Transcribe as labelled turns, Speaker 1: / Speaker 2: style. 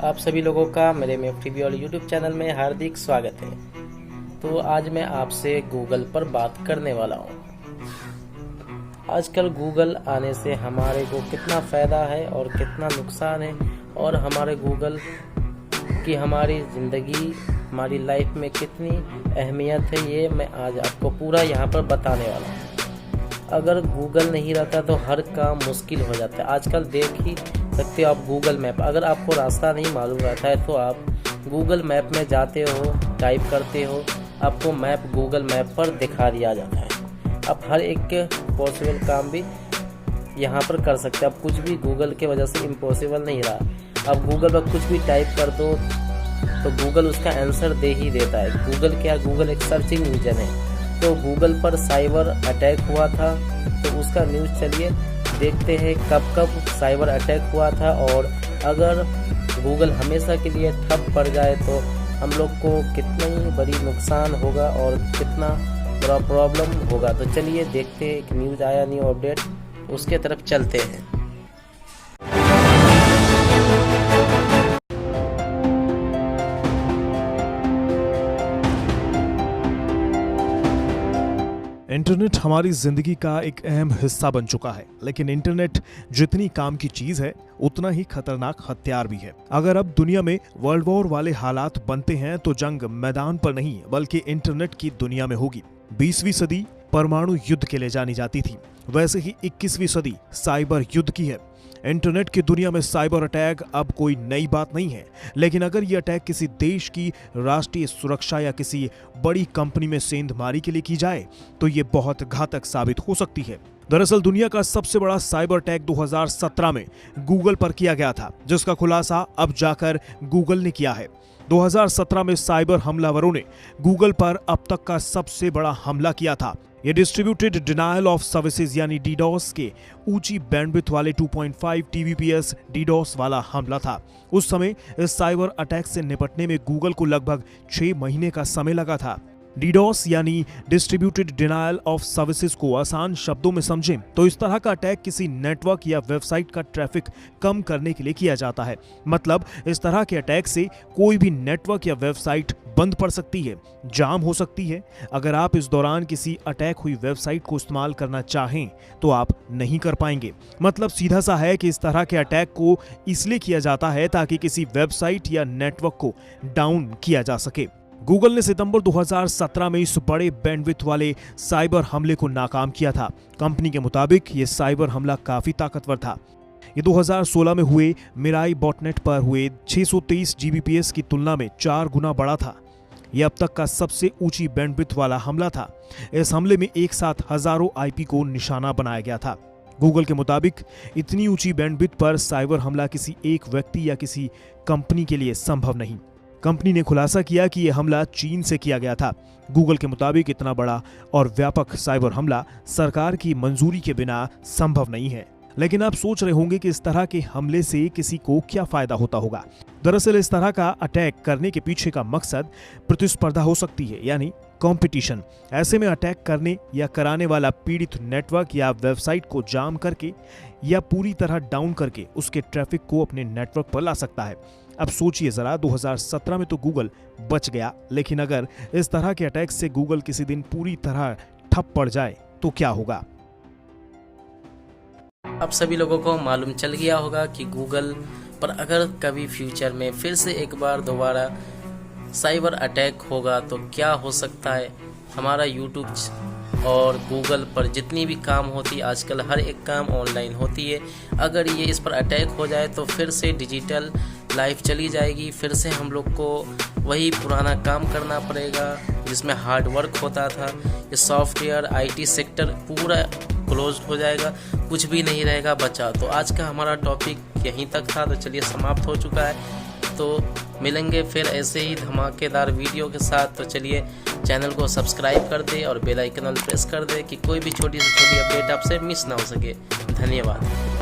Speaker 1: आप सभी लोगों का मेरे मेफ टीवी और यूट्यूब चैनल में हार्दिक स्वागत है। तो आज मैं आपसे गूगल पर बात करने वाला हूँ। आजकल गूगल आने से हमारे को कितना फ़ायदा है और कितना नुकसान है, और हमारे गूगल की हमारी ज़िंदगी, हमारी लाइफ में कितनी अहमियत है, ये मैं आज आपको पूरा यहाँ पर बताने वाला हूँ। अगर गूगल नहीं रहता तो हर काम मुश्किल हो जाता है। आजकल देख ही सकते हो आप गूगल मैप, अगर आपको रास्ता नहीं मालूम रहता है तो आप गूगल मैप में जाते हो, टाइप करते हो, आपको मैप गूगल मैप पर दिखा दिया जाता है। आप हर एक पॉसिबल काम भी यहाँ पर कर सकते हैं। अब कुछ भी गूगल के वजह से इम्पॉसिबल नहीं रहा। अब गूगल पर कुछ भी टाइप कर दो तो गूगल उसका आंसर दे ही देता है। गूगल एक सर्चिंग इंजन है। तो गूगल पर साइबर अटैक हुआ था, तो उसका न्यूज़ चलिए देखते हैं कब साइबर अटैक हुआ था, और अगर गूगल हमेशा के लिए ठप पड़ जाए तो हम लोग को कितना ही बड़ी नुकसान होगा और कितना बड़ा प्रॉब्लम होगा। तो चलिए देखते हैं, एक न्यूज़ आया, न्यू अपडेट, उसके तरफ चलते हैं।
Speaker 2: इंटरनेट हमारी जिंदगी का एक अहम हिस्सा बन चुका है, लेकिन इंटरनेट जितनी काम की चीज है उतना ही खतरनाक हथियार भी है। अगर अब दुनिया में वर्ल्ड वॉर वाले हालात बनते हैं तो जंग मैदान पर नहीं बल्कि इंटरनेट की दुनिया में होगी। 20वीं सदी परमाणु युद्ध के लिए जानी जाती थी, वैसे ही 21वीं सदी साइबर युद्ध की है। इंटरनेट की दुनिया में साइबर अटैक अब कोई नई बात नहीं है, लेकिन अगर ये अटैक किसी देश की राष्ट्रीय सुरक्षा या किसी बड़ी कंपनी में सेंधमारी के लिए की जाए तो ये बहुत घातक साबित हो सकती है। दरअसल दुनिया का सबसे बड़ा साइबर अटैक 2017 में गूगल पर किया गया था, जिसका खुलासा अब जाकर गूगल ने किया है। 2017 में साइबर हमलावरों ने गूगल पर अब तक का सबसे बड़ा हमला किया था। ये डिस्ट्रीब्यूटेड डिनायल ऑफ सर्विसेज यानी डीडोस के ऊंची बैंडविड्थ वाले 2.5 टीबीपीएस डीडोस वाला हमला था। उस समय इस साइबर अटैक से निपटने में गूगल को लगभग 6 महीने का समय लगा था। डीडोस यानी डिस्ट्रीब्यूटेड डिनायल ऑफ सर्विसेज को आसान शब्दों में समझें तो इस तरह का अटैक किसी नेटवर्क या वेबसाइट का ट्रैफिक कम करने के लिए किया जाता है। मतलब इस तरह के अटैक से कोई भी नेटवर्क या वेबसाइट बंद पड़ सकती है, जाम हो सकती है। अगर आप इस दौरान किसी अटैक हुई वेबसाइट को इस्तेमाल करना चाहें तो आप नहीं कर पाएंगे। मतलब सीधा सा है कि इस तरह के अटैक को इसलिए किया जाता है ताकि किसी वेबसाइट या नेटवर्क को डाउन किया जा सके। गूगल ने सितंबर 2017 में इस बड़े बैंडविड्थ वाले साइबर हमले को नाकाम किया था। कंपनी के मुताबिक ये साइबर हमला काफी ताकतवर था। ये 2016 में हुए मिराई बॉटनेट पर हुए 623 जीबीपीएस की तुलना में 4 गुना बड़ा था। यह अब तक का सबसे ऊंची बैंडविड्थ वाला हमला था। इस हमले में एक साथ हजारों आईपी को निशाना बनाया गया था। गूगल के मुताबिक इतनी ऊंची बैंडविड्थ पर साइबर हमला किसी एक व्यक्ति या किसी कंपनी के लिए संभव नहीं। कंपनी ने खुलासा किया कि यह हमला चीन से किया गया था। गूगल के मुताबिक इतना बड़ा और व्यापक साइबर हमला सरकार की मंजूरी के बिना संभव नहीं है। लेकिन आप सोच रहे होंगे कि इस तरह के हमले से किसी को क्या फायदा होता होगा। दरअसल इस तरह का अटैक करने के पीछे का मकसद प्रतिस्पर्धा हो सकती है, यानी कंपटीशन। ऐसे में अटैक करने या कराने वाला पीड़ित नेटवर्क या वेबसाइट को जाम करके या पूरी तरह डाउन करके उसके ट्रैफिक को अपने नेटवर्क पर ला सकता है। अब सोचिए जरा, 2017 में तो गूगल बच गया, लेकिन अगर इस तरह के अटैक से गूगल किसी दिन पूरी तरह ठप पड़ जाए तो क्या होगा।
Speaker 1: अब सभी लोगों को मालूम चल गया होगा कि गूगल पर अगर कभी फ्यूचर में फिर से एक बार दोबारा साइबर अटैक होगा तो क्या हो सकता है। हमारा यूट्यूब और गूगल पर जितनी भी काम होती है, आजकल हर एक काम ऑनलाइन होती है। अगर ये इस पर अटैक हो जाए तो फिर से डिजिटल लाइफ चली जाएगी। फिर से हम लोग को वही पुराना काम करना पड़ेगा जिसमें हार्ड वर्क होता था। ये सॉफ्टवेयर आईटी सेक्टर पूरा क्लोज हो जाएगा, कुछ भी नहीं रहेगा बचा। तो आज का हमारा टॉपिक यहीं तक था, तो चलिए समाप्त हो चुका है। तो मिलेंगे फिर ऐसे ही धमाकेदार वीडियो के साथ। तो चलिए चैनल को सब्सक्राइब कर दे और बेल आइकन प्रेस कर दे कि कोई भी छोटी से छोटी अपडेट आपसे मिस ना हो सके। धन्यवाद।